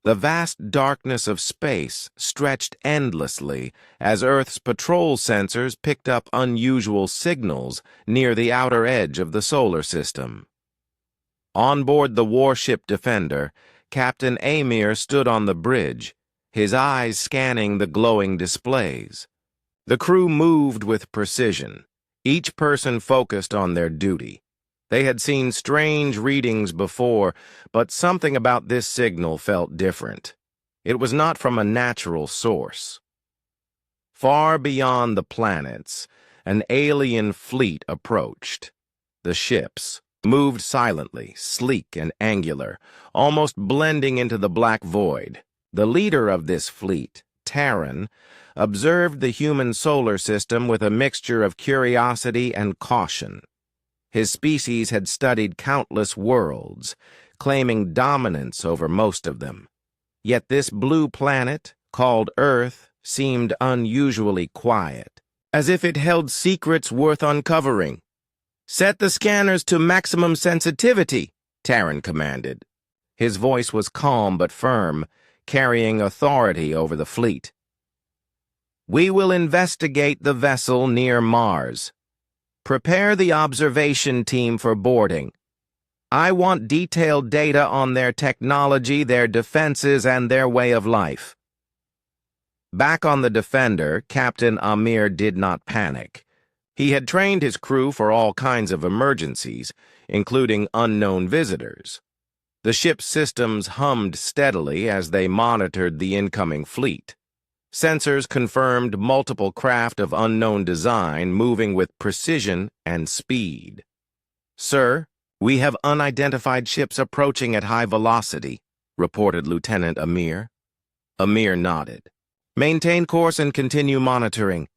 The vast darkness of space stretched endlessly as Earth's patrol sensors picked up unusual signals near the outer edge of the solar system. On board the warship Defender, Captain Amir stood on the bridge, his eyes scanning the glowing displays. The crew moved with precision, each person focused on their duty. They had seen strange readings before, but something about this signal felt different. It was not from a natural source. Far beyond the planets, an alien fleet approached. The ships moved silently, sleek and angular, almost blending into the black void. The leader of this fleet, Terran, observed the human solar system with a mixture of curiosity and caution. His species had studied countless worlds, claiming dominance over most of them. Yet this blue planet, called Earth, seemed unusually quiet, as if it held secrets worth uncovering. "Set the scanners to maximum sensitivity," Terran commanded. His voice was calm but firm, carrying authority over the fleet. "We will investigate the vessel near Mars. Prepare the observation team for boarding. I want detailed data on their technology, their defenses, and their way of life." Back on the Defender, Captain Amir did not panic. He had trained his crew for all kinds of emergencies, including unknown visitors. The ship's systems hummed steadily as they monitored the incoming fleet. Sensors confirmed multiple craft of unknown design moving with precision and speed. "Sir, we have unidentified ships approaching at high velocity," reported Lieutenant Amir. Amir nodded. "Maintain course and continue monitoring.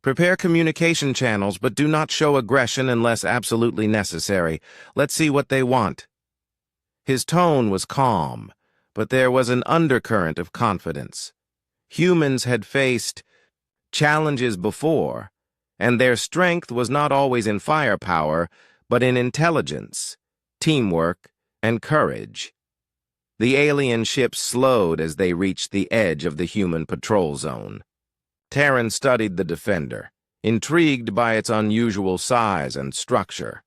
Prepare communication channels, but do not show aggression unless absolutely necessary. Let's see what they want." His tone was calm, but there was an undercurrent of confidence. Humans had faced challenges before, and their strength was not always in firepower, but in intelligence, teamwork, and courage. The alien ships slowed as they reached the edge of the human patrol zone. Terran studied the Defender, intrigued by its unusual size and structure.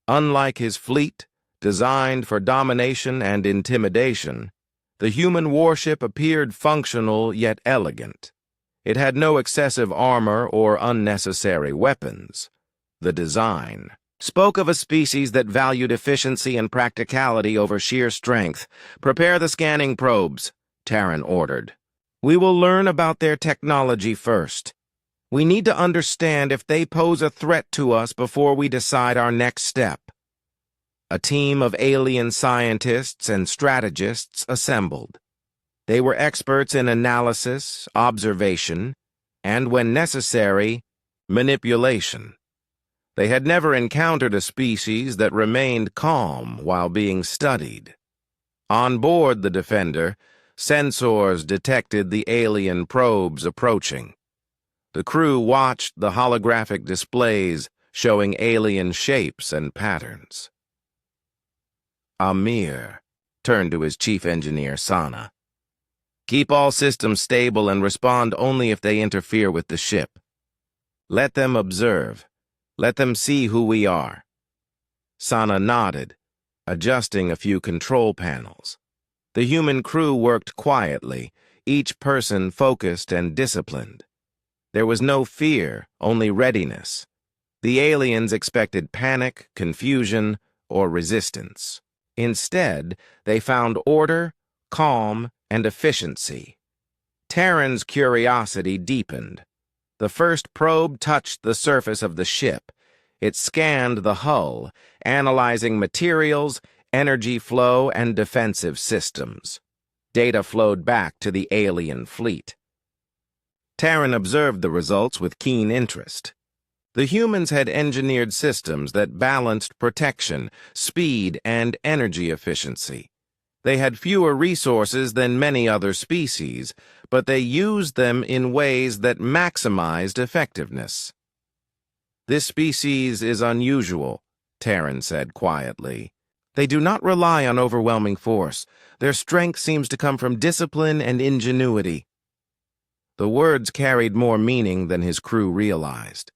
Unlike his fleet, designed for domination and intimidation, the human warship appeared functional yet elegant. It had no excessive armor or unnecessary weapons. The design spoke of a species that valued efficiency and practicality over sheer strength. "Prepare the scanning probes," Terran ordered. "We will learn about their technology first. We need to understand if they pose a threat to us before we decide our next step." A team of alien scientists and strategists assembled. They were experts in analysis, observation, and, when necessary, manipulation. They had never encountered a species that remained calm while being studied. On board the Defender, sensors detected the alien probes approaching. The crew watched the holographic displays showing alien shapes and patterns. Amir turned to his chief engineer, Sana. "Keep all systems stable and respond only if they interfere with the ship. Let them observe. Let them see who we are." Sana nodded, adjusting a few control panels. The human crew worked quietly, each person focused and disciplined. There was no fear, only readiness. The aliens expected panic, confusion, or resistance. Instead, they found order, calm, and efficiency. Terran's curiosity deepened. The first probe touched the surface of the ship. It scanned the hull, analyzing materials, energy flow, and defensive systems. Data flowed back to the alien fleet. Terran observed the results with keen interest. The humans had engineered systems that balanced protection, speed, and energy efficiency. They had fewer resources than many other species, but they used them in ways that maximized effectiveness. "This species is unusual," Terran said quietly. They do not rely on overwhelming force. Their strength seems to come from discipline and ingenuity. The words carried more meaning than his crew realized.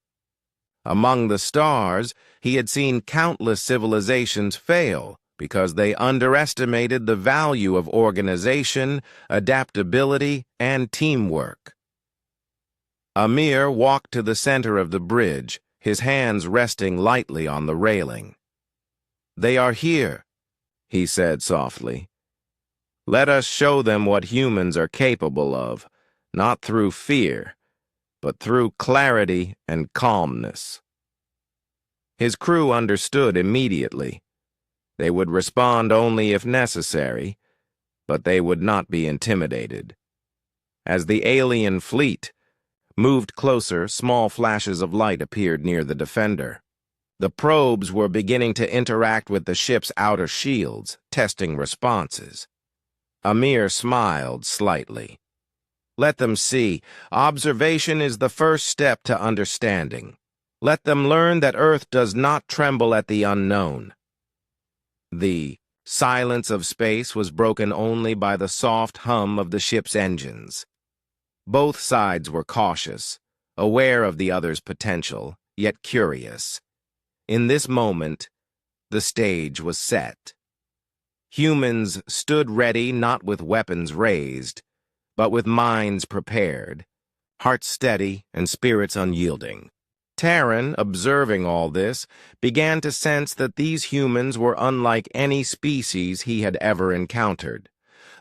Among the stars, he had seen countless civilizations fail because they underestimated the value of organization, adaptability, and teamwork. Amir walked to the center of the bridge, his hands resting lightly on the railing. "They are here," he said softly. "Let us show them what humans are capable of, not through fear, but through clarity and calmness." His crew understood immediately. They would respond only if necessary, but they would not be intimidated. As the alien fleet moved closer, small flashes of light appeared near the Defender. The probes were beginning to interact with the ship's outer shields, testing responses. Amir smiled slightly. "Let them see. Observation is the first step to understanding. Let them learn that Earth does not tremble at the unknown." The silence of space was broken only by the soft hum of the ship's engines. Both sides were cautious, aware of the other's potential, yet curious. In this moment, the stage was set. Humans stood ready not with weapons raised, but with minds prepared, hearts steady and spirits unyielding. Terran, observing all this, began to sense that these humans were unlike any species he had ever encountered.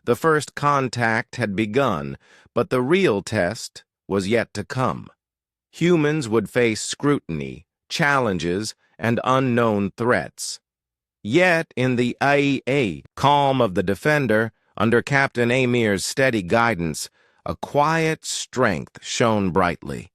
The first contact had begun, but the real test was yet to come. Humans would face scrutiny, challenges, and unknown threats. Yet, in the calm of the Defender, under Captain Amir's steady guidance, a quiet strength shone brightly.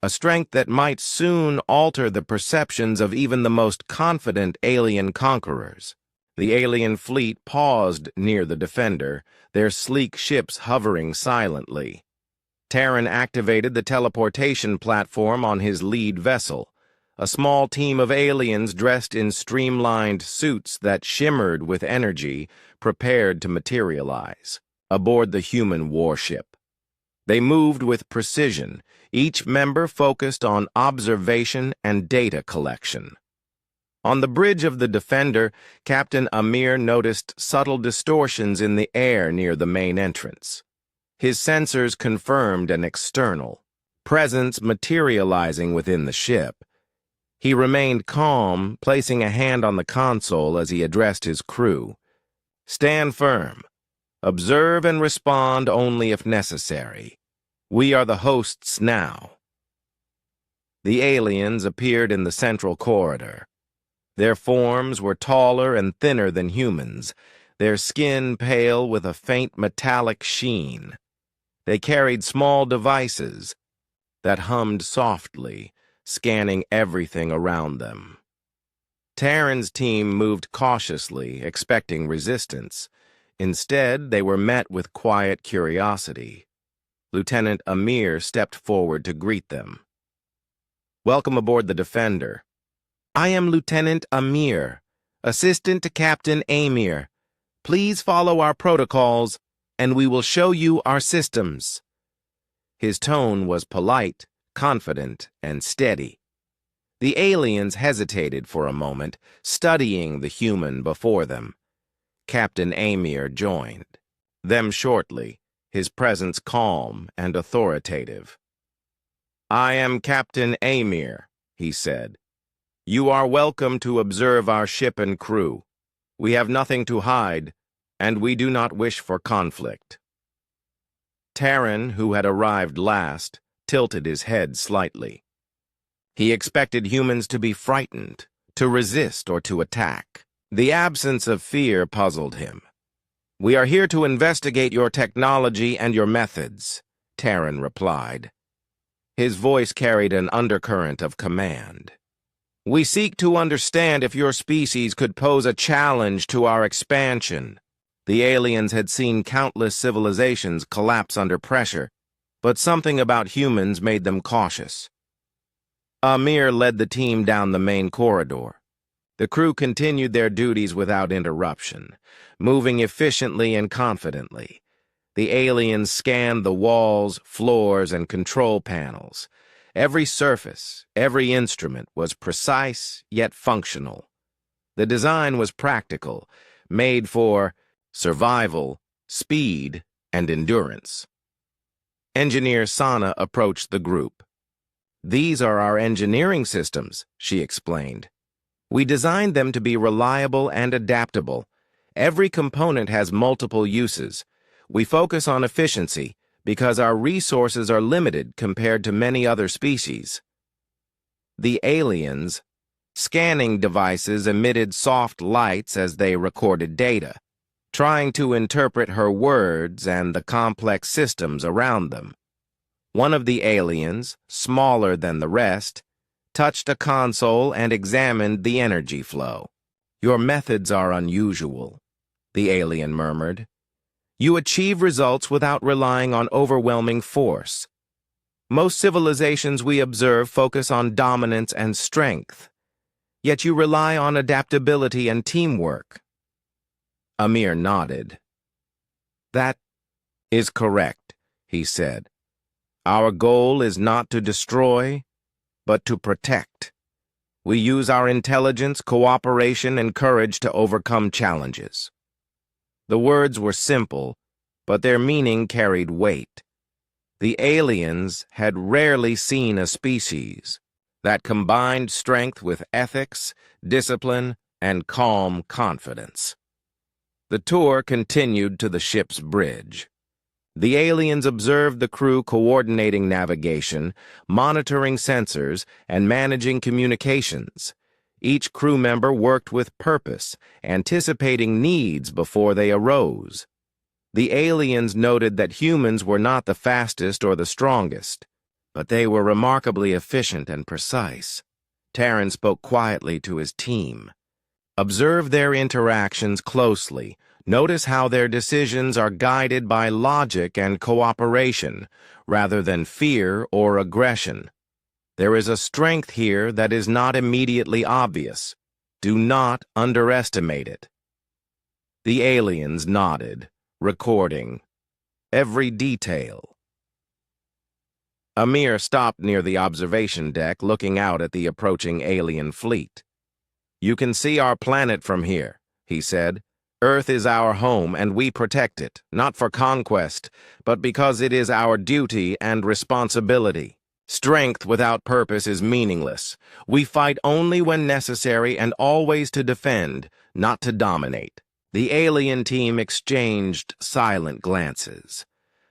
A strength that might soon alter the perceptions of even the most confident alien conquerors. The alien fleet paused near the Defender, their sleek ships hovering silently. Terran activated the teleportation platform on his lead vessel, a small team of aliens dressed in streamlined suits that shimmered with energy, prepared to materialize, aboard the human warship. They moved with precision, each member focused on observation and data collection. On the bridge of the Defender, Captain Amir noticed subtle distortions in the air near the main entrance. His sensors confirmed an external presence materializing within the ship. He remained calm, placing a hand on the console as he addressed his crew. "Stand firm. Observe and respond only if necessary. We are the hosts now." The aliens appeared in the central corridor. Their forms were taller and thinner than humans, their skin pale with a faint metallic sheen. They carried small devices that hummed softly, scanning everything around them. Terran's team moved cautiously, expecting resistance. Instead, they were met with quiet curiosity. Lieutenant Amir stepped forward to greet them. "Welcome aboard the Defender. I am Lieutenant Amir, assistant to Captain Amir. Please follow our protocols, and we will show you our systems." His tone was polite, confident, and steady. The aliens hesitated for a moment, studying the human before them. Captain Amir joined them shortly, his presence calm and authoritative. "I am Captain Amir," he said. "You are welcome to observe our ship and crew. We have nothing to hide, and we do not wish for conflict." Terran, who had arrived last, tilted his head slightly. He expected humans to be frightened, to resist, or to attack. The absence of fear puzzled him. "We are here to investigate your technology and your methods," Terran replied. His voice carried an undercurrent of command. "We seek to understand if your species could pose a challenge to our expansion." The aliens had seen countless civilizations collapse under pressure, but something about humans made them cautious. Amir led the team down the main corridor. The crew continued their duties without interruption, moving efficiently and confidently. The aliens scanned the walls, floors, and control panels. Every surface, every instrument was precise yet functional. The design was practical, made for survival, speed, and endurance. Engineer Sana approached the group. "These are our engineering systems," she explained. "We designed them to be reliable and adaptable. Every component has multiple uses. We focus on efficiency because our resources are limited compared to many other species." The aliens' scanning devices emitted soft lights as they recorded data, trying to interpret her words and the complex systems around them. One of the aliens, smaller than the rest, touched a console and examined the energy flow. "Your methods are unusual," the alien murmured. "You achieve results without relying on overwhelming force. Most civilizations we observe focus on dominance and strength, yet you rely on adaptability and teamwork." Amir nodded. "That is correct," he said. "Our goal is not to destroy, but to protect. We use our intelligence, cooperation, and courage to overcome challenges." The words were simple, but their meaning carried weight. The aliens had rarely seen a species that combined strength with ethics, discipline, and calm confidence. The tour continued to the ship's bridge. The aliens observed the crew coordinating navigation, monitoring sensors, and managing communications. Each crew member worked with purpose, anticipating needs before they arose. The aliens noted that humans were not the fastest or the strongest, but they were remarkably efficient and precise. Terran spoke quietly to his team. "Observe their interactions closely. Notice how their decisions are guided by logic and cooperation, rather than fear or aggression. There is a strength here that is not immediately obvious. Do not underestimate it." The aliens nodded, recording every detail. Amir stopped near the observation deck, looking out at the approaching alien fleet. "You can see our planet from here," he said. "Earth is our home, and we protect it, not for conquest, but because it is our duty and responsibility. Strength without purpose is meaningless. We fight only when necessary and always to defend, not to dominate." The alien team exchanged silent glances.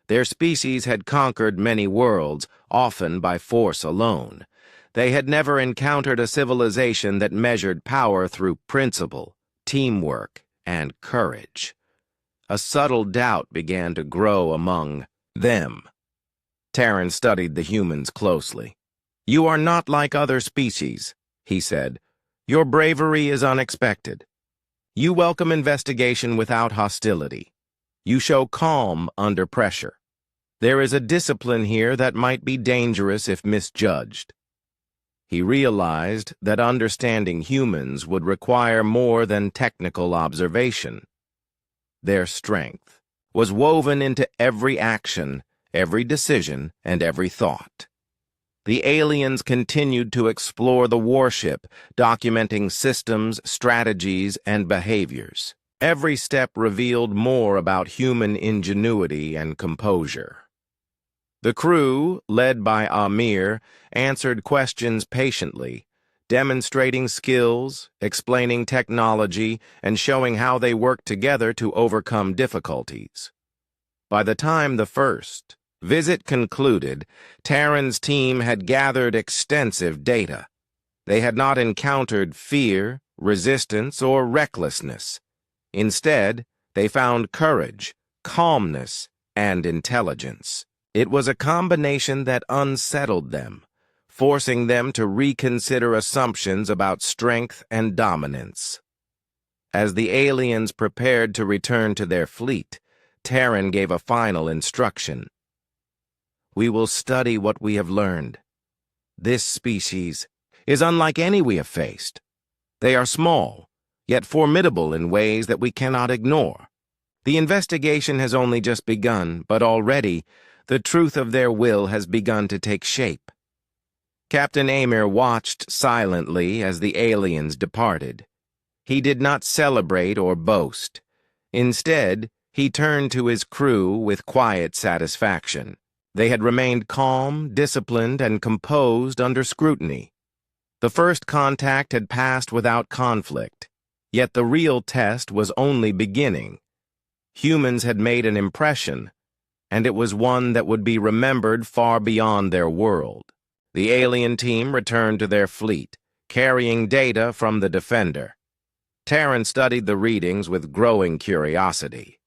Their species had conquered many worlds, often by force alone. They had never encountered a civilization that measured power through principle, teamwork, and courage. A subtle doubt began to grow among them. Terran studied the humans closely. "You are not like other species," he said. "Your bravery is unexpected. You welcome investigation without hostility. You show calm under pressure. There is a discipline here that might be dangerous if misjudged." He realized that understanding humans would require more than technical observation. Their strength was woven into every action, every decision, and every thought. The aliens continued to explore the warship, documenting systems, strategies, and behaviors. Every step revealed more about human ingenuity and composure. The crew, led by Amir, answered questions patiently, demonstrating skills, explaining technology, and showing how they worked together to overcome difficulties. By the time the first visit concluded, Terran's team had gathered extensive data. They had not encountered fear, resistance, or recklessness. Instead, they found courage, calmness, and intelligence. It was a combination that unsettled them, forcing them to reconsider assumptions about strength and dominance. As the aliens prepared to return to their fleet, Terran gave a final instruction. "We will study what we have learned. This species is unlike any we have faced. They are small, yet formidable in ways that we cannot ignore. The investigation has only just begun, but already the truth of their will has begun to take shape. Captain Amir watched silently as the aliens departed. He did not celebrate or boast. Instead, he turned to his crew with quiet satisfaction. They had remained calm, disciplined, and composed under scrutiny. The first contact had passed without conflict, yet the real test was only beginning. Humans had made an impression, and it was one that would be remembered far beyond their world. The alien team returned to their fleet, carrying data from the Defender. Terran studied the readings with growing curiosity.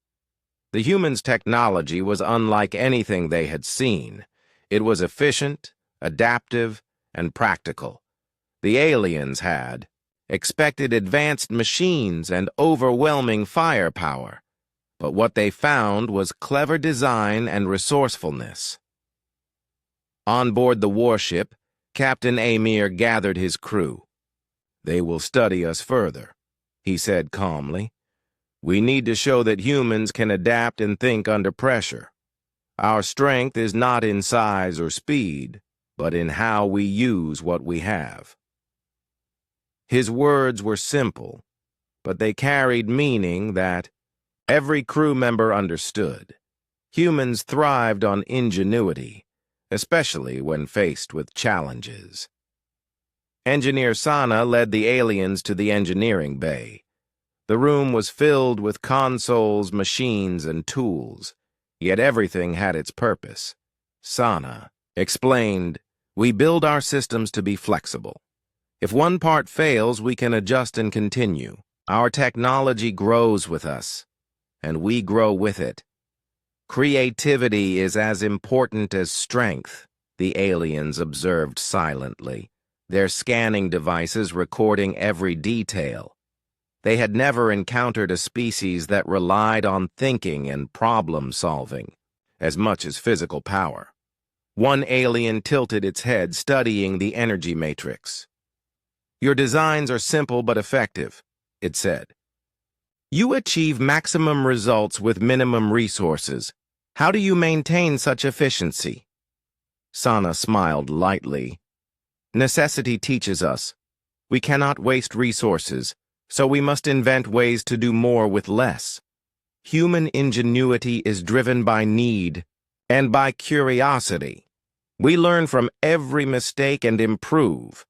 The humans' technology was unlike anything they had seen. It was efficient, adaptive, and practical. The aliens had expected advanced machines and overwhelming firepower, but what they found was clever design and resourcefulness. On board the warship, Captain Amir gathered his crew. "They will study us further," he said calmly. "We need to show that humans can adapt and think under pressure. Our strength is not in size or speed, but in how we use what we have." His words were simple, but they carried meaning that every crew member understood. Humans thrived on ingenuity, especially when faced with challenges. Engineer Sana led the aliens to the engineering bay. The room was filled with consoles, machines, and tools, yet everything had its purpose. Sana explained, "We build our systems to be flexible. If one part fails, we can adjust and continue. Our technology grows with us, and we grow with it. Creativity is as important as strength," the aliens observed silently, their scanning devices recording every detail. They had never encountered a species that relied on thinking and problem-solving as much as physical power. One alien tilted its head, studying the energy matrix. "Your designs are simple but effective," it said. "You achieve maximum results with minimum resources. How do you maintain such efficiency?" Sana smiled lightly. "Necessity teaches us. We cannot waste resources, so we must invent ways to do more with less. Human ingenuity is driven by need and by curiosity. We learn from every mistake and improve.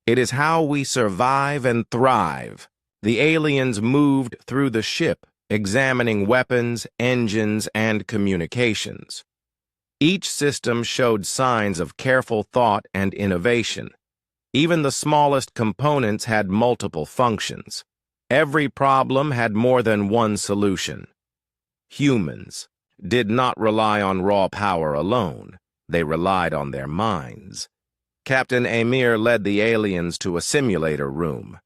It is how we survive and thrive." The aliens moved through the ship, examining weapons, engines, and communications. Each system showed signs of careful thought and innovation. Even the smallest components had multiple functions. Every problem had more than one solution. Humans did not rely on raw power alone. They relied on their minds. Captain Amir led the aliens to a simulator room.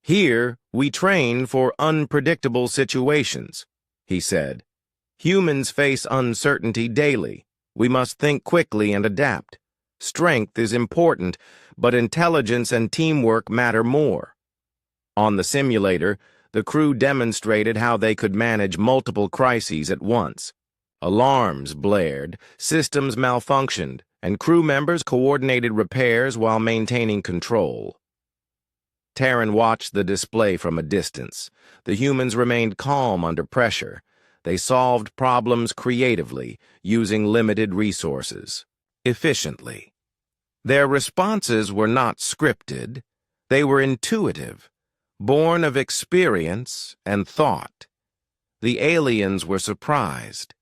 "Here, we train for unpredictable situations," he said. "Humans face uncertainty daily. We must think quickly and adapt. Strength is important, but intelligence and teamwork matter more." On the simulator, the crew demonstrated how they could manage multiple crises at once. Alarms blared, systems malfunctioned, and crew members coordinated repairs while maintaining control. Terran watched the display from a distance. The humans remained calm under pressure. They solved problems creatively, using limited resources, efficiently. Their responses were not scripted. They were intuitive, born of experience and thought. The aliens were surprised.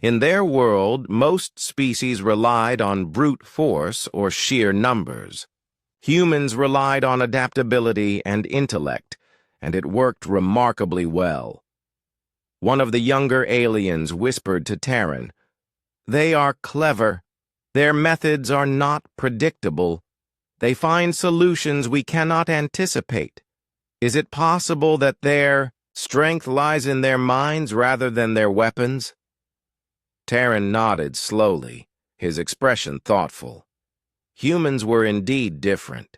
In their world, most species relied on brute force or sheer numbers. Humans relied on adaptability and intellect, and it worked remarkably well. One of the younger aliens whispered to Terran, "They are clever. Their methods are not predictable. They find solutions we cannot anticipate. Is it possible that their strength lies in their minds rather than their weapons?" Terran nodded slowly, his expression thoughtful. Humans were indeed different.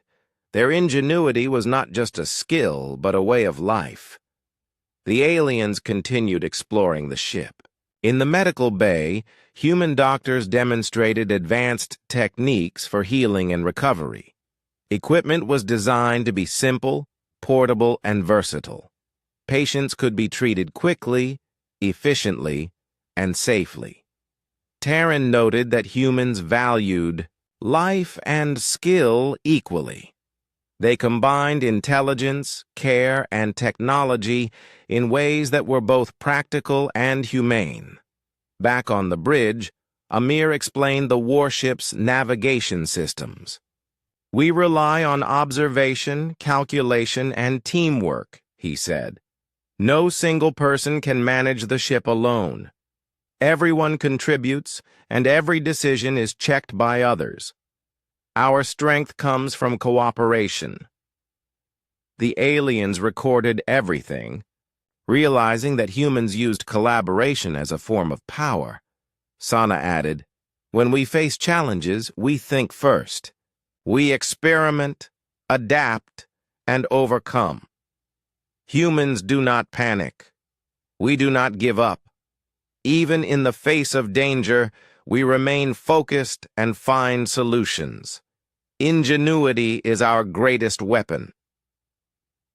Their ingenuity was not just a skill, but a way of life. The aliens continued exploring the ship. In the medical bay, human doctors demonstrated advanced techniques for healing and recovery. Equipment was designed to be simple, portable, and versatile. Patients could be treated quickly, efficiently, and safely. Terran noted that humans valued life and skill equally. They combined intelligence, care, and technology in ways that were both practical and humane. Back on the bridge, Amir explained the warship's navigation systems. "We rely on observation, calculation, and teamwork," he said. "No single person can manage the ship alone. Everyone contributes, and every decision is checked by others. Our strength comes from cooperation." The aliens recorded everything, realizing that humans used collaboration as a form of power. Sana added, "When we face challenges, we think first. We experiment, adapt, and overcome. Humans do not panic. We do not give up. Even in the face of danger, we remain focused and find solutions. Ingenuity is our greatest weapon."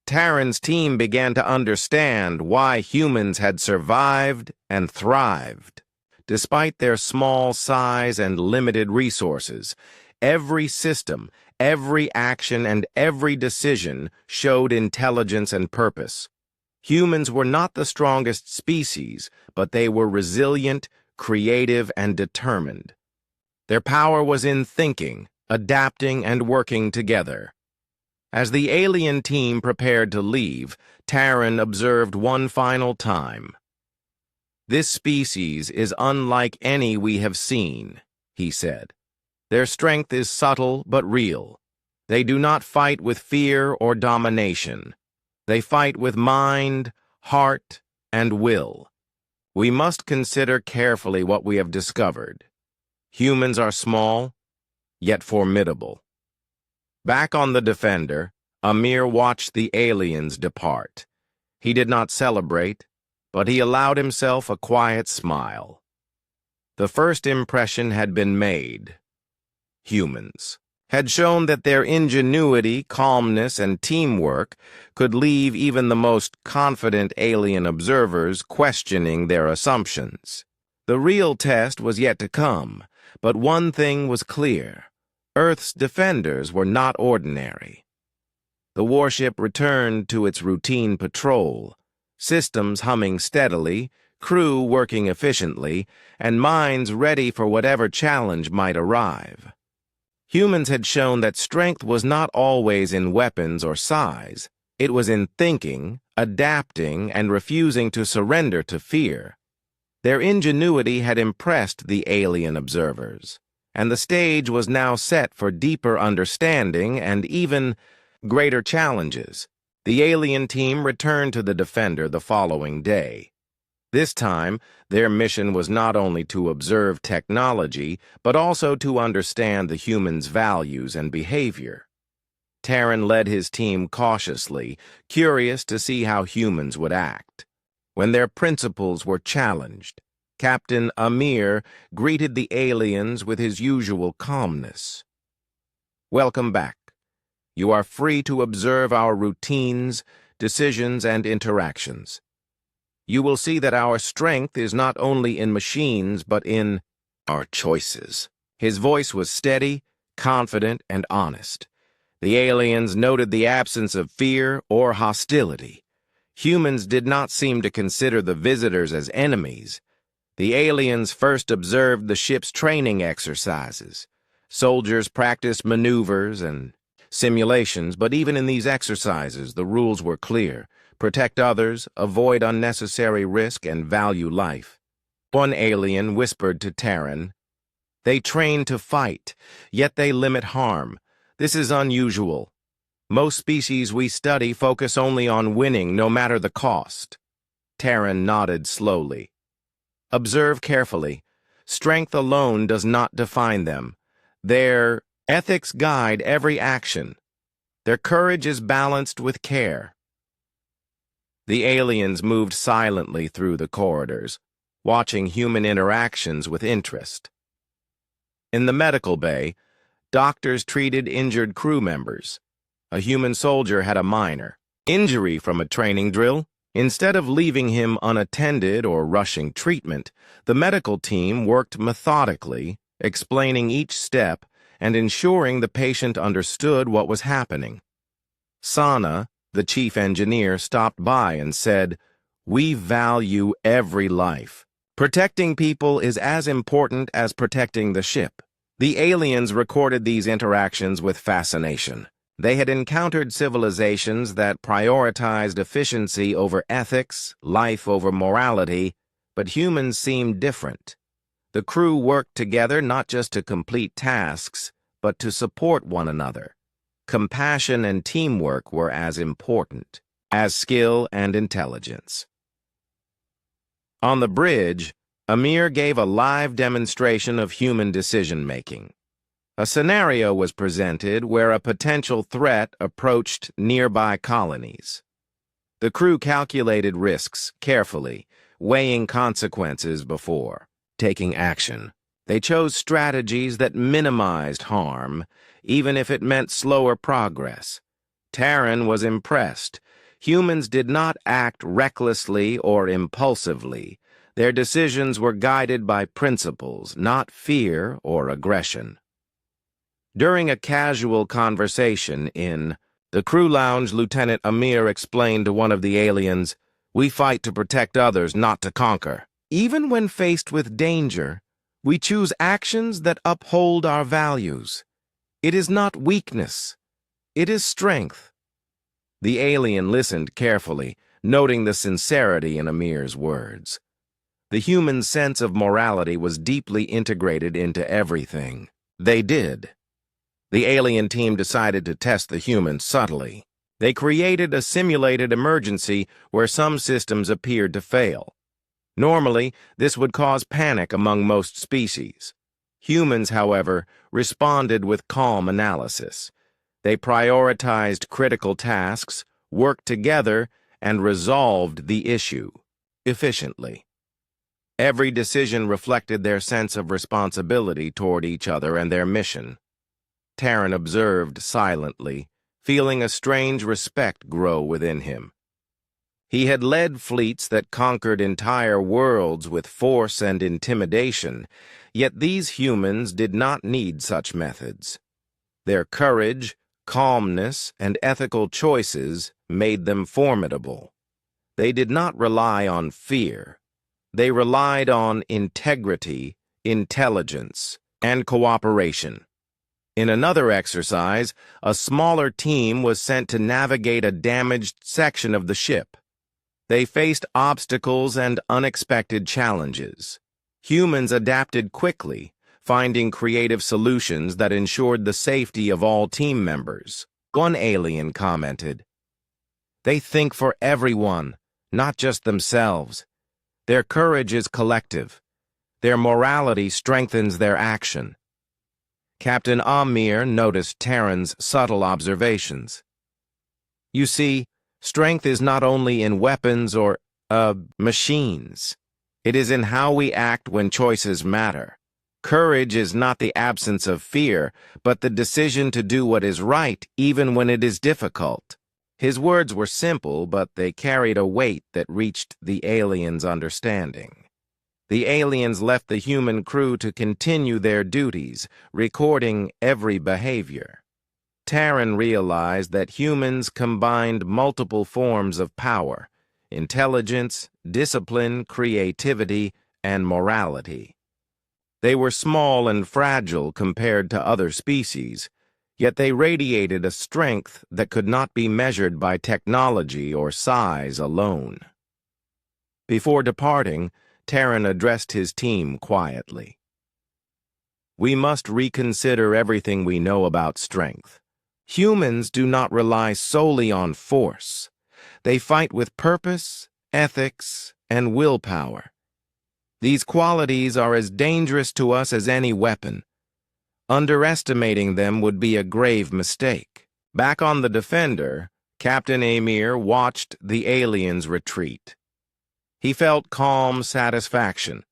Terran's team began to understand why humans had survived and thrived. Despite their small size and limited resources, every system, every action, and every decision showed intelligence and purpose. Humans were not the strongest species, but they were resilient, creative, and determined. Their power was in thinking, adapting, and working together. As the alien team prepared to leave, Terran observed one final time. "This species is unlike any we have seen," he said. "Their strength is subtle but real. They do not fight with fear or domination. They fight with mind, heart, and will. We must consider carefully what we have discovered. Humans are small, yet formidable." Back on the Defender, Amir watched the aliens depart. He did not celebrate, but he allowed himself a quiet smile. The first impression had been made. Humans had shown that their ingenuity, calmness, and teamwork could leave even the most confident alien observers questioning their assumptions. The real test was yet to come, but one thing was clear. Earth's defenders were not ordinary. The warship returned to its routine patrol, systems humming steadily, crew working efficiently, and minds ready for whatever challenge might arrive. Humans had shown that strength was not always in weapons or size. It was in thinking, adapting, and refusing to surrender to fear. Their ingenuity had impressed the alien observers, and the stage was now set for deeper understanding and even greater challenges. The alien team returned to the Defender the following day. This time, their mission was not only to observe technology, but also to understand the humans' values and behavior. Terran led his team cautiously, curious to see how humans would act. When their principles were challenged, Captain Amir greeted the aliens with his usual calmness. "Welcome back. You are free to observe our routines, decisions, and interactions. You will see that our strength is not only in machines, but in our choices." His voice was steady, confident, and honest. The aliens noted the absence of fear or hostility. Humans did not seem to consider the visitors as enemies. The aliens first observed the ship's training exercises. Soldiers practiced maneuvers and simulations, but even in these exercises, the rules were clear. Protect others, avoid unnecessary risk, and value life. One alien whispered to Terran, "They train to fight, yet they limit harm. This is unusual. Most species we study focus only on winning, no matter the cost." Terran nodded slowly. "Observe carefully. Strength alone does not define them. Their ethics guide every action. Their courage is balanced with care. The aliens moved silently through the corridors, watching human interactions with interest. In the medical bay, doctors treated injured crew members. A human soldier had a minor injury from a training drill. Instead of leaving him unattended or rushing treatment, the medical team worked methodically, explaining each step and ensuring the patient understood what was happening. Sana, the chief engineer, stopped by and said, "We value every life. Protecting people is as important as protecting the ship." The aliens recorded these interactions with fascination. They had encountered civilizations that prioritized efficiency over ethics, life over morality, but humans seemed different. The crew worked together not just to complete tasks, but to support one another. Compassion and teamwork were as important as skill and intelligence. On the bridge, Amir gave a live demonstration of human decision-making. A scenario was presented where a potential threat approached nearby colonies. The crew calculated risks carefully, weighing consequences before taking action. They chose strategies that minimized harm, even if it meant slower progress. Terran was impressed. Humans did not act recklessly or impulsively. Their decisions were guided by principles, not fear or aggression. During a casual conversation in the crew lounge, Lieutenant Amir explained to one of the aliens, "We fight to protect others, not to conquer. Even when faced with danger, we choose actions that uphold our values. It is not weakness. It is strength." The alien listened carefully, noting the sincerity in Amir's words. The human sense of morality was deeply integrated into everything they did. The alien team decided to test the humans subtly. They created a simulated emergency where some systems appeared to fail. Normally, this would cause panic among most species. Humans, however, responded with calm analysis. They prioritized critical tasks, worked together, and resolved the issue efficiently. Every decision reflected their sense of responsibility toward each other and their mission. Terran observed silently, feeling a strange respect grow within him. He had led fleets that conquered entire worlds with force and intimidation, yet these humans did not need such methods. Their courage, calmness, and ethical choices made them formidable. They did not rely on fear. They relied on integrity, intelligence, and cooperation. In another exercise, a smaller team was sent to navigate a damaged section of the ship. They faced obstacles and unexpected challenges. Humans adapted quickly, finding creative solutions that ensured the safety of all team members. One alien commented, "They think for everyone, not just themselves. Their courage is collective. Their morality strengthens their action." Captain Amir noticed Terran's subtle observations. "You see, strength is not only in weapons or, machines. It is in how we act when choices matter. Courage is not the absence of fear, but the decision to do what is right even when it is difficult." His words were simple, but they carried a weight that reached the aliens' understanding. The aliens left the human crew to continue their duties, recording every behavior. Terran realized that humans combined multiple forms of power: intelligence, discipline, creativity, and morality. They were small and fragile compared to other species, yet they radiated a strength that could not be measured by technology or size alone. Before departing, Terran addressed his team quietly. "We must reconsider everything we know about strength. Humans do not rely solely on force. They fight with purpose, ethics, and willpower. These qualities are as dangerous to us as any weapon. Underestimating them would be a grave mistake." Back on the Defender, Captain Amir watched the aliens retreat. He felt calm satisfaction,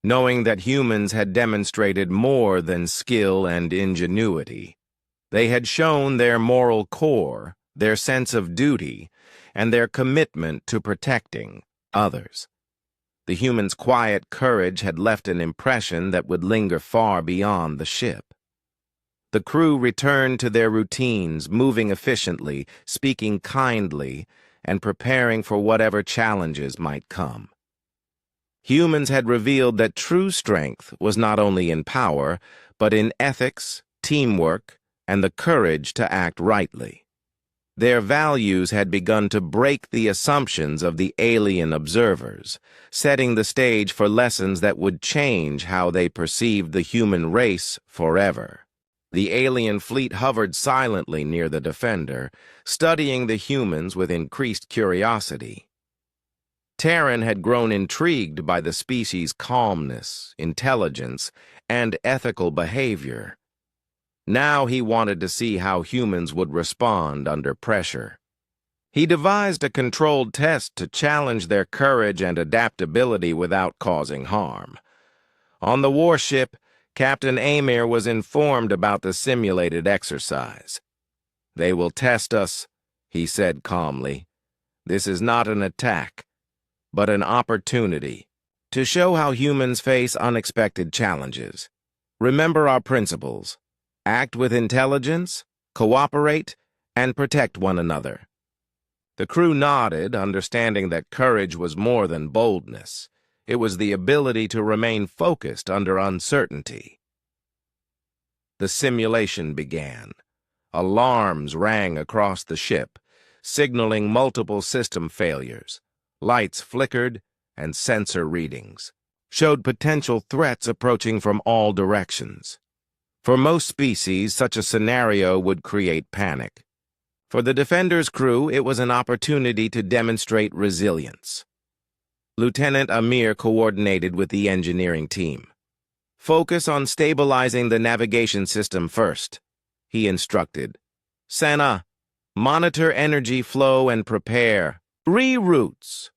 knowing that humans had demonstrated more than skill and ingenuity. They had shown their moral core, their sense of duty, and their commitment to protecting others. The humans' quiet courage had left an impression that would linger far beyond the ship. The crew returned to their routines, moving efficiently, speaking kindly, and preparing for whatever challenges might come. Humans had revealed that true strength was not only in power, but in ethics, teamwork, and the courage to act rightly. Their values had begun to break the assumptions of the alien observers, setting the stage for lessons that would change how they perceived the human race forever. The alien fleet hovered silently near the Defender, studying the humans with increased curiosity. Terran had grown intrigued by the species' calmness, intelligence, and ethical behavior. Now he wanted to see how humans would respond under pressure. He devised a controlled test to challenge their courage and adaptability without causing harm. On the warship, Captain Amir was informed about the simulated exercise. "They will test us," he said calmly. "This is not an attack, but an opportunity to show how humans face unexpected challenges. Remember our principles. Act with intelligence, cooperate, and protect one another." The crew nodded, understanding that courage was more than boldness. It was the ability to remain focused under uncertainty. The simulation began. Alarms rang across the ship, signaling multiple system failures. Lights flickered, and sensor readings showed potential threats approaching from all directions. For most species, such a scenario would create panic. For the Defender's crew, it was an opportunity to demonstrate resilience. Lieutenant Amir coordinated with the engineering team. "Focus on stabilizing the navigation system first," he instructed. "Sana, monitor energy flow and prepare reroutes.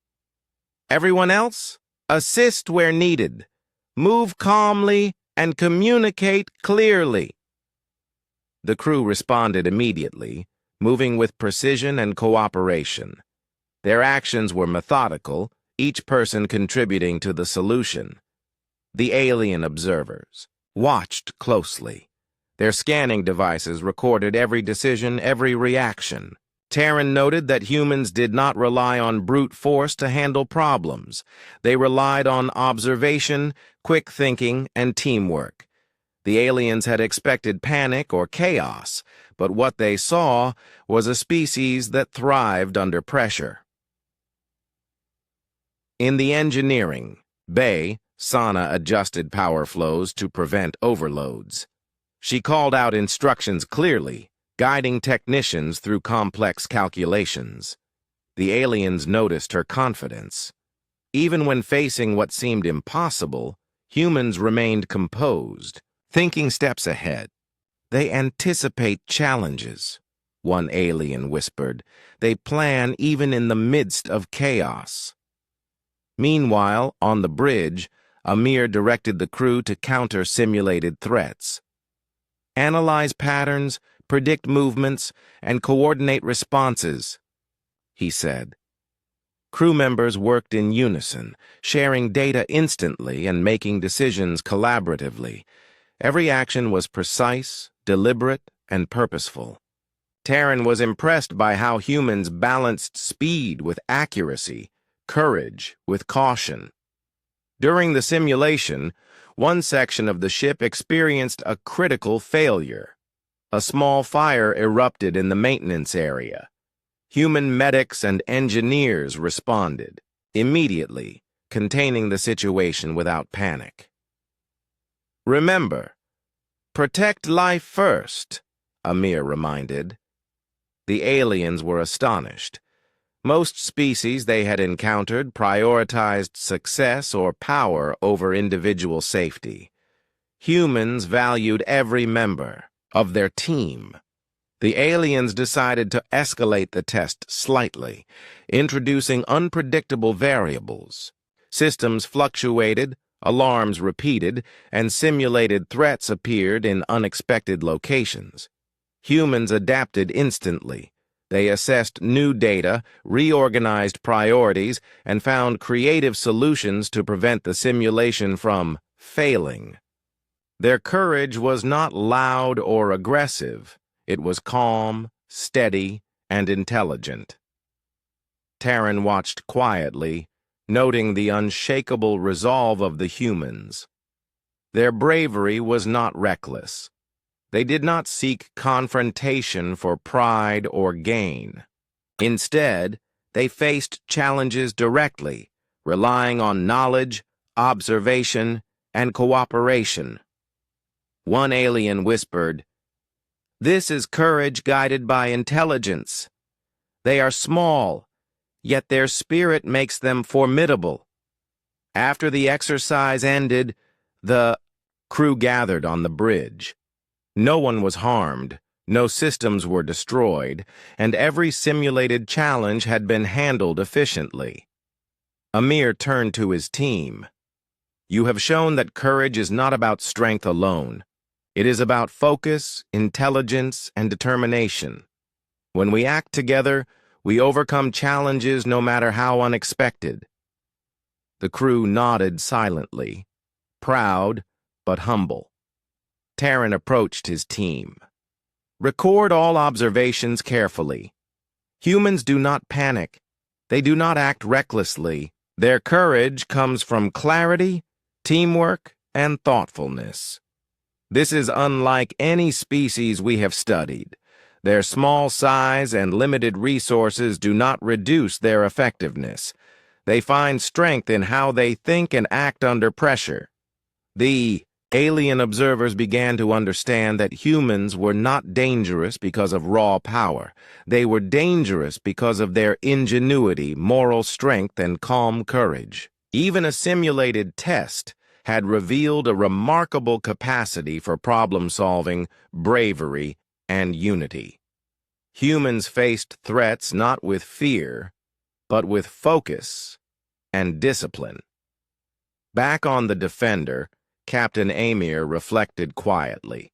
Everyone else, assist where needed. Move calmly and communicate clearly." The crew responded immediately, moving with precision and cooperation. Their actions were methodical, each person contributing to the solution. The alien observers watched closely. Their scanning devices recorded every decision, every reaction. Terran noted that humans did not rely on brute force to handle problems. They relied on observation, quick thinking, and teamwork. The aliens had expected panic or chaos, but what they saw was a species that thrived under pressure. In the engineering bay, Sana adjusted power flows to prevent overloads. She called out instructions clearly, guiding technicians through complex calculations. The aliens noticed her confidence. Even when facing what seemed impossible, humans remained composed, thinking steps ahead. "They anticipate challenges," one alien whispered. "They plan even in the midst of chaos." Meanwhile, on the bridge, Amir directed the crew to counter simulated threats. "Analyze patterns, predict movements, and coordinate responses," he said. Crew members worked in unison, sharing data instantly and making decisions collaboratively. Every action was precise, deliberate, and purposeful. Terran was impressed by how humans balanced speed with accuracy, courage with caution. During the simulation, one section of the ship experienced a critical failure. A small fire erupted in the maintenance area. Human medics and engineers responded immediately, containing the situation without panic. "Remember, protect life first," Amir reminded. The aliens were astonished. Most species they had encountered prioritized success or power over individual safety. Humans valued every member of their team. The aliens decided to escalate the test slightly, introducing unpredictable variables. Systems fluctuated, alarms repeated, and simulated threats appeared in unexpected locations. Humans adapted instantly. They assessed new data, reorganized priorities, and found creative solutions to prevent the simulation from failing. Their courage was not loud or aggressive. It was calm, steady, and intelligent. Terran watched quietly, noting the unshakable resolve of the humans. Their bravery was not reckless. They did not seek confrontation for pride or gain. Instead, they faced challenges directly, relying on knowledge, observation, and cooperation. One alien whispered, "This is courage guided by intelligence. They are small, yet their spirit makes them formidable." After the exercise ended, the crew gathered on the bridge. No one was harmed, no systems were destroyed, and every simulated challenge had been handled efficiently. Amir turned to his team. "You have shown that courage is not about strength alone. It is about focus, intelligence, and determination. When we act together, we overcome challenges no matter how unexpected." The crew nodded silently, proud but humble. Terran approached his team. "Record all observations carefully. Humans do not panic. They do not act recklessly. Their courage comes from clarity, teamwork, and thoughtfulness. This is unlike any species we have studied. Their small size and limited resources do not reduce their effectiveness. They find strength in how they think and act under pressure." The alien observers began to understand that humans were not dangerous because of raw power. They were dangerous because of their ingenuity, moral strength, and calm courage. Even a simulated test had revealed a remarkable capacity for problem-solving, bravery, and unity. Humans faced threats not with fear, but with focus and discipline. Back on the Defender, Captain Amir reflected quietly.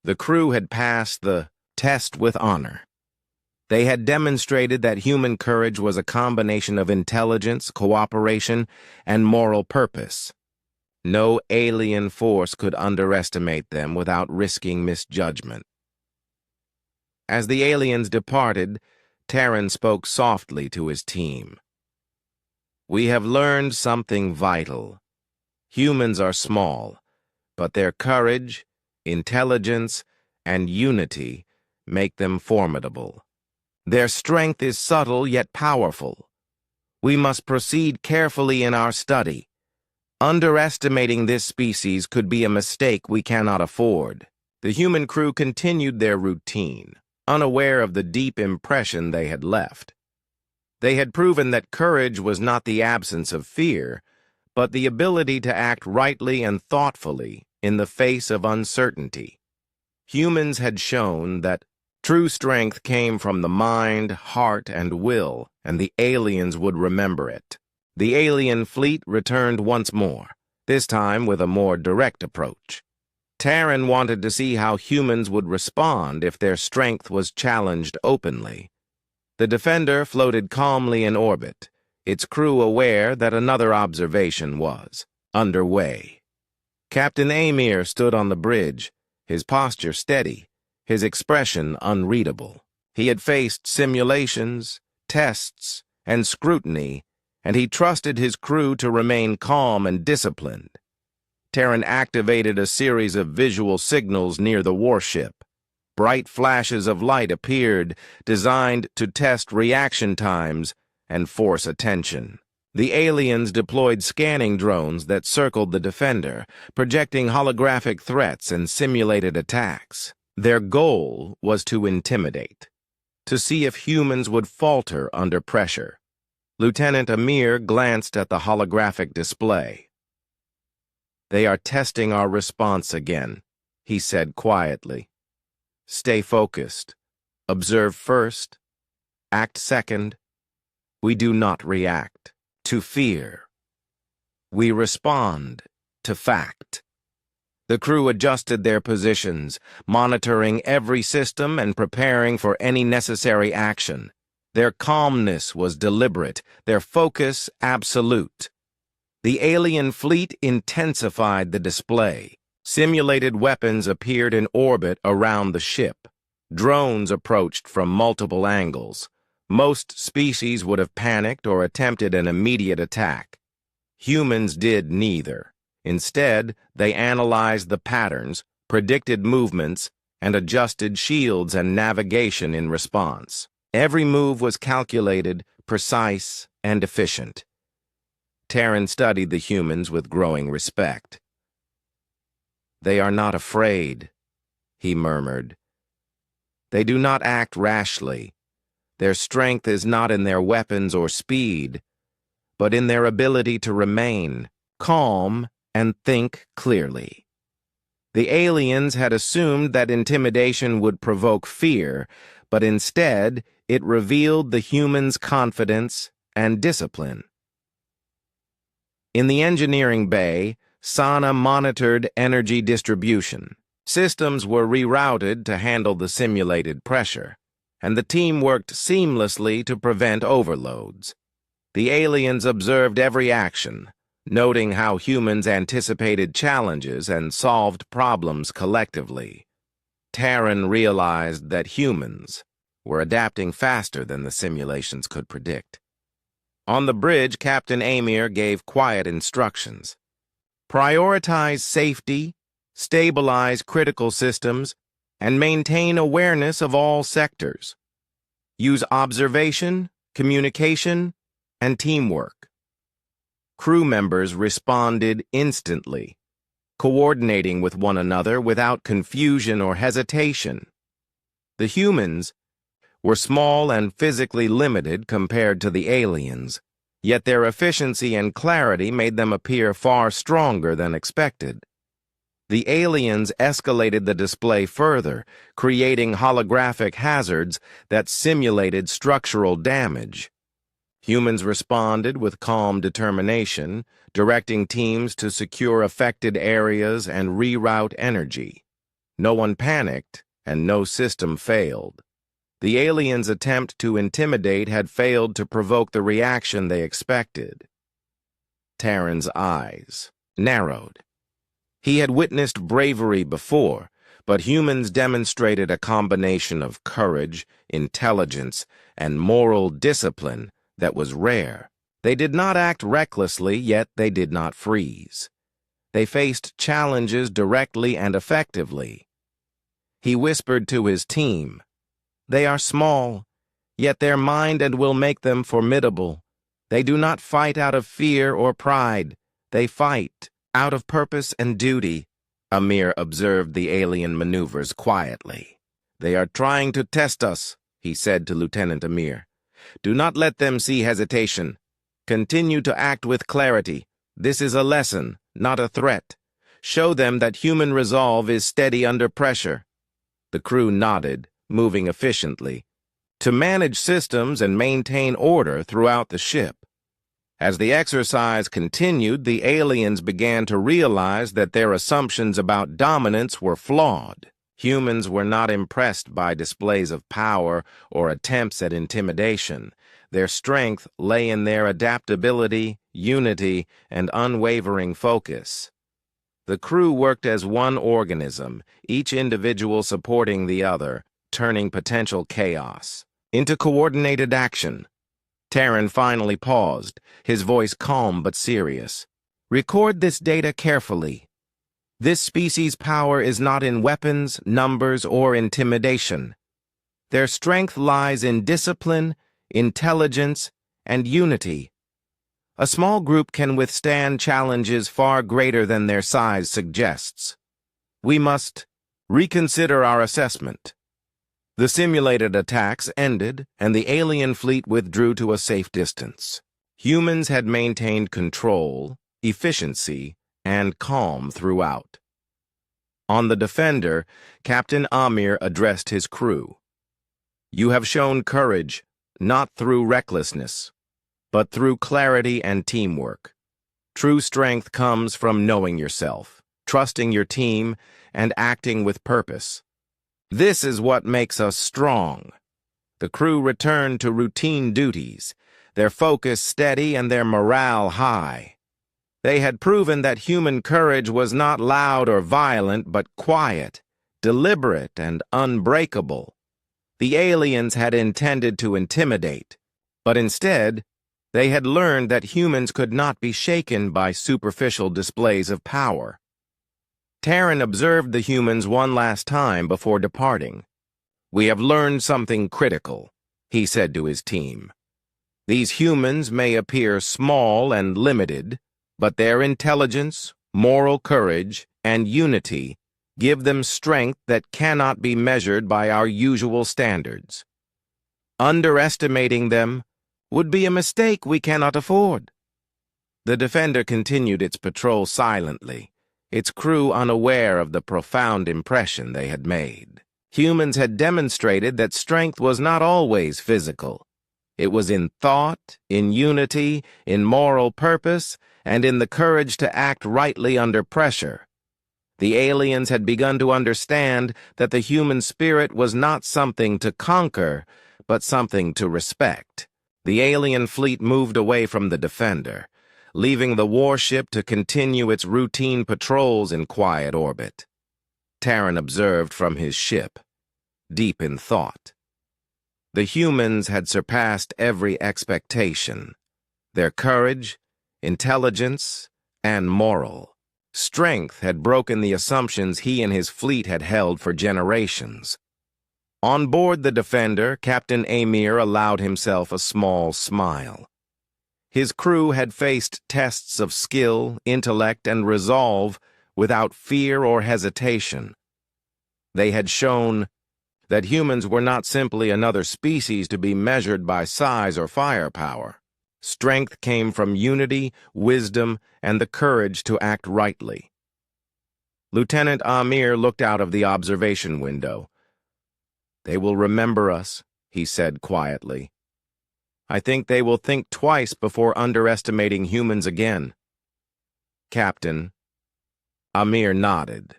The crew had passed the test with honor. They had demonstrated that human courage was a combination of intelligence, cooperation, and moral purpose. No alien force could underestimate them without risking misjudgment. As the aliens departed, Terran spoke softly to his team. "We have learned something vital. Humans are small, but their courage, intelligence, and unity make them formidable. Their strength is subtle yet powerful. We must proceed carefully in our study. Underestimating this species could be a mistake we cannot afford." The human crew continued their routine, unaware of the deep impression they had left. They had proven that courage was not the absence of fear, but the ability to act rightly and thoughtfully in the face of uncertainty. Humans had shown that true strength came from the mind, heart, and will, and the aliens would remember it. The alien fleet returned once more, this time with a more direct approach. Terran wanted to see how humans would respond if their strength was challenged openly. The Defender floated calmly in orbit, its crew aware that another observation was underway. Captain Amir stood on the bridge, his posture steady, his expression unreadable. He had faced simulations, tests, and scrutiny, and he trusted his crew to remain calm and disciplined. Terran activated a series of visual signals near the warship. Bright flashes of light appeared, designed to test reaction times and force attention. The aliens deployed scanning drones that circled the Defender, projecting holographic threats and simulated attacks. Their goal was to intimidate, to see if humans would falter under pressure. Lieutenant Amir glanced at the holographic display. "They are testing our response again," he said quietly. "Stay focused, Observe first, act second. We do not react to fear. We respond to fact. The crew adjusted their positions, monitoring every system and preparing for any necessary action. Their calmness was deliberate, their focus absolute. The alien fleet intensified the display. Simulated weapons appeared in orbit around the ship. Drones approached from multiple angles. Most species would have panicked or attempted an immediate attack. Humans did neither. Instead, they analyzed the patterns, predicted movements, and adjusted shields and navigation in response. Every move was calculated, precise, and efficient. Terran studied the humans with growing respect. "They are not afraid," he murmured. "They do not act rashly. Their strength is not in their weapons or speed, but in their ability to remain calm and think clearly." The aliens had assumed that intimidation would provoke fear, but instead it revealed the humans' confidence and discipline. In the engineering bay, Sana monitored energy distribution. Systems were rerouted to handle the simulated pressure, and the team worked seamlessly to prevent overloads. The aliens observed every action, noting how humans anticipated challenges and solved problems collectively. Terran realized that humans were adapting faster than the simulations could predict. On the bridge, Captain Amir gave quiet instructions. Prioritize safety, stabilize critical systems, and maintain awareness of all sectors. Use observation, communication, and teamwork. Crew members responded instantly, coordinating with one another without confusion or hesitation. The humans were small and physically limited compared to the aliens, yet their efficiency and clarity made them appear far stronger than expected. The aliens escalated the display further, creating holographic hazards that simulated structural damage. Humans responded with calm determination, directing teams to secure affected areas and reroute energy. No one panicked, and no system failed. The aliens' attempt to intimidate had failed to provoke the reaction they expected. Terran's eyes narrowed. He had witnessed bravery before, but humans demonstrated a combination of courage, intelligence, and moral discipline that was rare. They did not act recklessly, yet they did not freeze. They faced challenges directly and effectively. He whispered to his team, "They are small, yet their mind and will make them formidable. They do not fight out of fear or pride. They fight out of purpose and duty." Amir observed the alien maneuvers quietly. "They are trying to test us," he said to Lieutenant Amir. "Do not let them see hesitation. Continue to act with clarity. This is a lesson, not a threat. Show them that human resolve is steady under pressure." The crew nodded, moving efficiently, to manage systems and maintain order throughout the ship. As the exercise continued, the aliens began to realize that their assumptions about dominance were flawed. Humans were not impressed by displays of power or attempts at intimidation. Their strength lay in their adaptability, unity, and unwavering focus. The crew worked as one organism, each individual supporting the other, turning potential chaos into coordinated action. Terran finally paused, his voice calm but serious. "Record this data carefully. This species' power is not in weapons, numbers, or intimidation. Their strength lies in discipline, intelligence, and unity. A small group can withstand challenges far greater than their size suggests. We must reconsider our assessment." The simulated attacks ended, and the alien fleet withdrew to a safe distance. Humans had maintained control, efficiency, and calm throughout. On the Defender, Captain Amir addressed his crew. You have shown courage, not through recklessness, but through clarity and teamwork. True strength comes from knowing yourself, trusting your team, and acting with purpose. This is what makes us strong. The crew returned to routine duties, their focus steady and their morale high. They had proven that human courage was not loud or violent, but quiet, deliberate, and unbreakable. The aliens had intended to intimidate, but instead, they had learned that humans could not be shaken by superficial displays of power. Terran observed the humans one last time before departing. "We have learned something critical," he said to his team. "These humans may appear small and limited, but their intelligence, moral courage, and unity give them strength that cannot be measured by our usual standards. Underestimating them would be a mistake we cannot afford." The Defender continued its patrol silently, its crew unaware of the profound impression they had made. Humans had demonstrated that strength was not always physical. It was in thought, in unity, in moral purpose, and in the courage to act rightly under pressure. The aliens had begun to understand that the human spirit was not something to conquer, but something to respect. The alien fleet moved away from the Defender, leaving the warship to continue its routine patrols in quiet orbit. Terran observed from his ship, deep in thought. The humans had surpassed every expectation. Their courage, intelligence, and moral strength had broken the assumptions he and his fleet had held for generations. On board the Defender, Captain Amir allowed himself a small smile. His crew had faced tests of skill, intellect, and resolve without fear or hesitation. They had shown that humans were not simply another species to be measured by size or firepower. Strength came from unity, wisdom, and the courage to act rightly. Lieutenant Amir looked out of the observation window. "They will remember us," he said quietly. "I think they will think twice before underestimating humans again." "Captain." Amir nodded.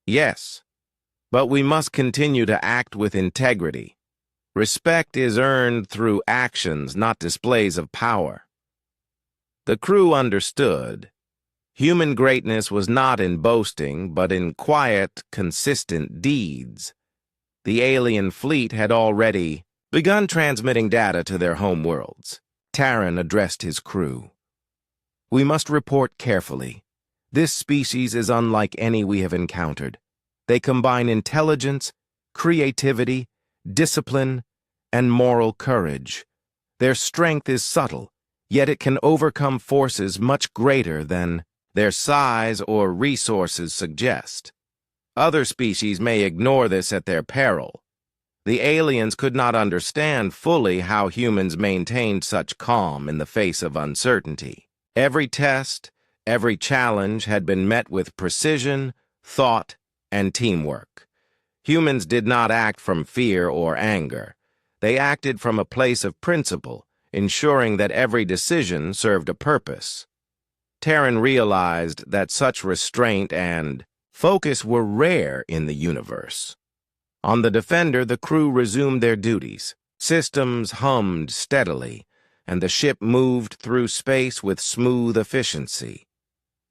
"Yes, but we must continue to act with integrity. Respect is earned through actions, not displays of power." The crew understood. Human greatness was not in boasting, but in quiet, consistent deeds. The alien fleet had already begun transmitting data to their home worlds. Terran addressed his crew. "We must report carefully. This species is unlike any we have encountered. They combine intelligence, creativity, discipline, and moral courage. Their strength is subtle, yet it can overcome forces much greater than their size or resources suggest. Other species may ignore this at their peril. The aliens could not understand fully how humans maintained such calm in the face of uncertainty. Every test, every challenge had been met with precision, thought, and teamwork. Humans did not act from fear or anger. They acted from a place of principle, ensuring that every decision served a purpose. Terran realized that such restraint and focus were rare in the universe. On the Defender, the crew resumed their duties. Systems hummed steadily, and the ship moved through space with smooth efficiency.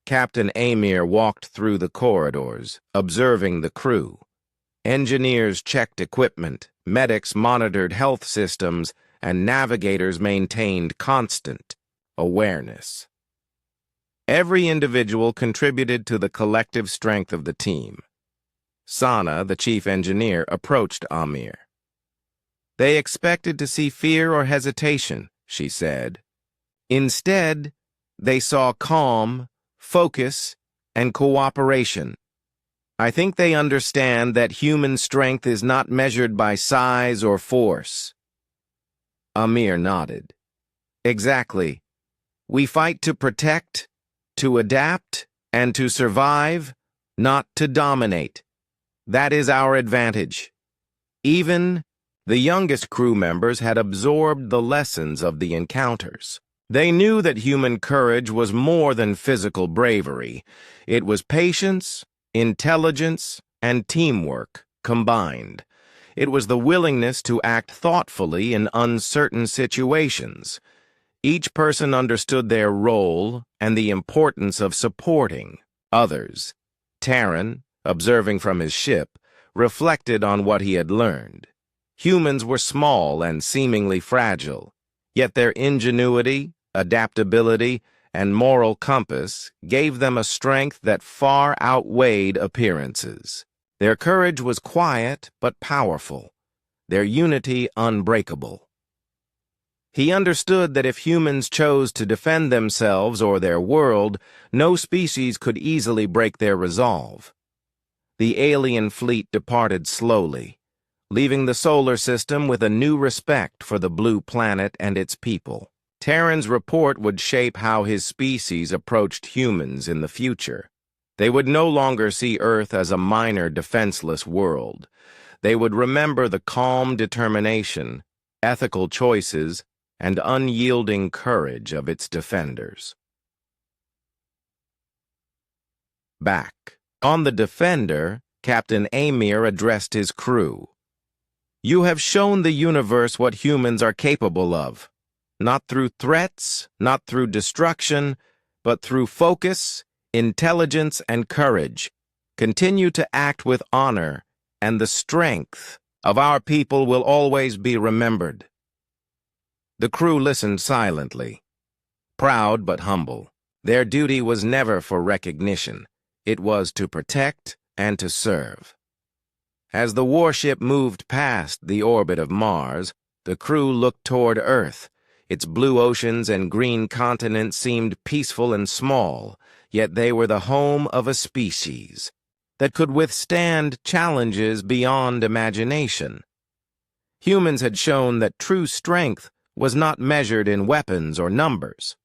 Captain Amir walked through the corridors, observing the crew. Engineers checked equipment, medics monitored health systems, and navigators maintained constant awareness. Every individual contributed to the collective strength of the team. Sana, the chief engineer, approached Amir. "They expected to see fear or hesitation," she said. "Instead, they saw calm, focus, and cooperation. I think they understand that human strength is not measured by size or force." Amir nodded. "Exactly. We fight to protect, to adapt, and to survive, not to dominate. That is our advantage. Even The youngest crew members had absorbed the lessons of the encounters. They knew that human courage was more than physical bravery. It was patience, intelligence, and teamwork combined. It was the willingness to act thoughtfully in uncertain situations. Each person understood their role and the importance of supporting others. Terran, observing from his ship, reflected on what he had learned. Humans were small and seemingly fragile, yet their ingenuity, adaptability, and moral compass gave them a strength that far outweighed appearances. Their courage was quiet but powerful, their unity unbreakable. He understood that if humans chose to defend themselves or their world, no species could easily break their resolve. The alien fleet departed slowly, leaving the solar system with a new respect for the blue planet and its people. Terran's report would shape how his species approached humans in the future. They would no longer see Earth as a minor, defenseless world. They would remember the calm determination, ethical choices, and unyielding courage of its defenders. Back on the Defender, Captain Amir addressed his crew. "You have shown the universe what humans are capable of. Not through threats, not through destruction, but through focus, intelligence, and courage. Continue to act with honor, and the strength of our people will always be remembered." The crew listened silently, proud but humble. Their duty was never for recognition. It was to protect and to serve. As the warship moved past the orbit of Mars, the crew looked toward Earth. Its blue oceans and green continents seemed peaceful and small, yet they were the home of a species that could withstand challenges beyond imagination. Humans had shown that true strength was not measured in weapons or numbers.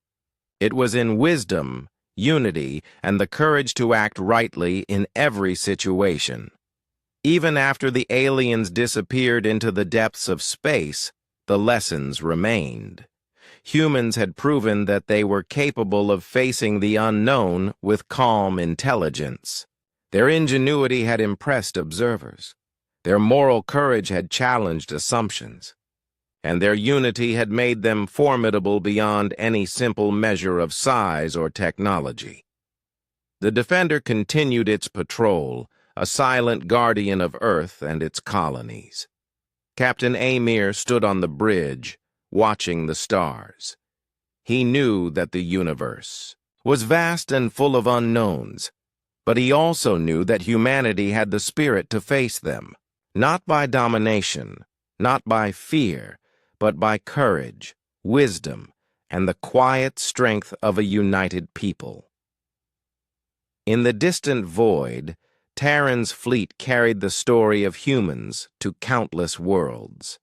It was in wisdom, unity, and the courage to act rightly in every situation. Even after the aliens disappeared into the depths of space, the lessons remained. Humans had proven that they were capable of facing the unknown with calm intelligence. Their ingenuity had impressed observers. Their moral courage had challenged assumptions. And their unity had made them formidable beyond any simple measure of size or technology. The Defender continued its patrol, a silent guardian of Earth and its colonies. Captain Amir stood on the bridge, watching the stars. He knew that the universe was vast and full of unknowns, but he also knew that humanity had the spirit to face them, not by domination, not by fear, but by courage, wisdom, and the quiet strength of a united people. In the distant void, Terran's fleet carried the story of humans to countless worlds.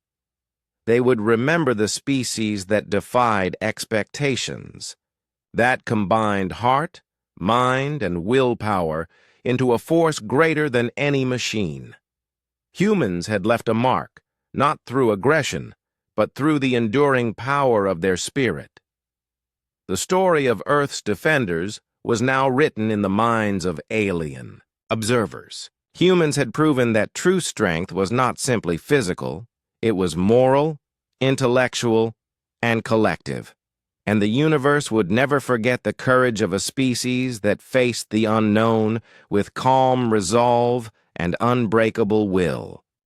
They would remember the species that defied expectations, that combined heart, mind, and willpower into a force greater than any machine. Humans had left a mark, not through aggression, but through the enduring power of their spirit. The story of Earth's defenders was now written in the minds of alien observers. Humans had proven that true strength was not simply physical, it was moral, intellectual, and collective. And the universe would never forget the courage of a species that faced the unknown with calm resolve and unbreakable will.